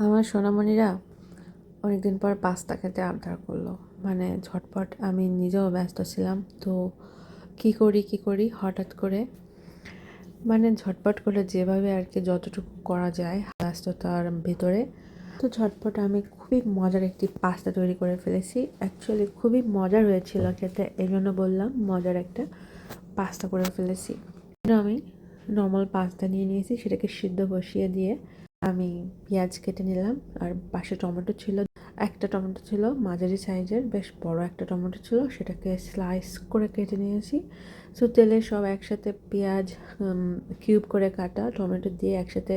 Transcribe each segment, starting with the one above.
আমার সোনামণিরা অনেকদিন পর পাস্তা খেতে আবদার করলো। মানে ঝটপট, আমি নিজেও ব্যস্ত ছিলাম, তো কি করি হঠাৎ করে, মানে ঝটপট করে যেভাবে আর কি যতটুকু করা যায় ব্যস্ততার ভিতরে, তো ঝটপট আমি খুবই মজার একটি পাস্তা তৈরি করে ফেলেছি। অ্যাকচুয়ালি খুবই মজার হয়েছিল খেতে, এই জন্য বললাম মজার একটা পাস্তা করে ফেলেছি। আমি নর্মাল পাস্তা নিয়ে নিয়েছি, সেটাকে সিদ্ধ বসিয়ে দিয়ে আমি পেঁয়াজ কেটে নিলাম। আর পাশে টমেটো ছিল, একটা টমেটো ছিল মাঝারি সাইজের, বেশ বড় একটা টমেটো ছিল, সেটাকে স্লাইস করে কেটে নিয়েছি। সো তেলে সব একসাথে পেঁয়াজ কিউব করে কাটা টমেটো দিয়ে একসাথে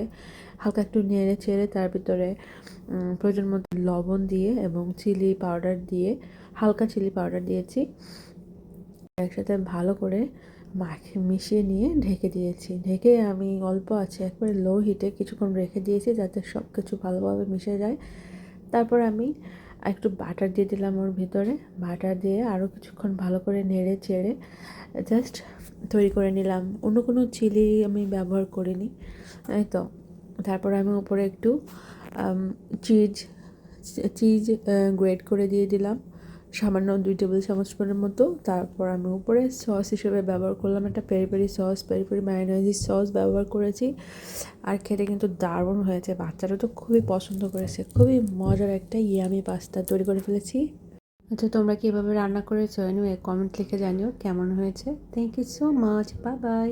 হালকা একটু নেড়ে চেড়ে তার ভিতরে প্রয়োজন মতো লবণ দিয়ে এবং চিলি পাউডার দিয়ে, হালকা চিলি পাউডার দিয়েছি, একসাথে ভালো করে মিশিয়ে নিয়ে ঢেকে দিয়েছি। ঢেকে আমি অল্প আছে একবারে লো হিটে কিছুক্ষণ রেখে দিয়েছি যাতে সব কিছু ভালোভাবে মিশে যায়। তারপর আমি একটু বাটার দিয়ে দিলাম ওর ভিতরে, বাটার দিয়ে আরও কিছুক্ষণ ভালো করে নেড়ে চেড়ে জাস্ট তৈরি করে নিলাম। অন্য কোনো চিলি আমি ব্যবহার করিনি, এই তো। তারপর আমি উপরে একটু চিজ চিজ গ্রেট করে দিয়ে দিলাম, সামান্য 2 টেবিল চামচের মতো। তারপর আমি উপরে সস হিসেবে ব্যবহার করলাম একটা peri peri sauce, peri peri mayonnaise sauce ব্যবহার করেছি। আর খেতে কিন্তু দারুণ হয়েছে, বাচ্চারা তো খুবই পছন্দ করেছে। খুবই মজার একটা ইয়ামি পাস্তা তৈরি করে ফেলেছি। আচ্ছা, তোমরা কীভাবে রান্না করেছো এনিওয়ে কমেন্ট লিখে জানিও কেমন হয়েছে। Thank you so much, bye by.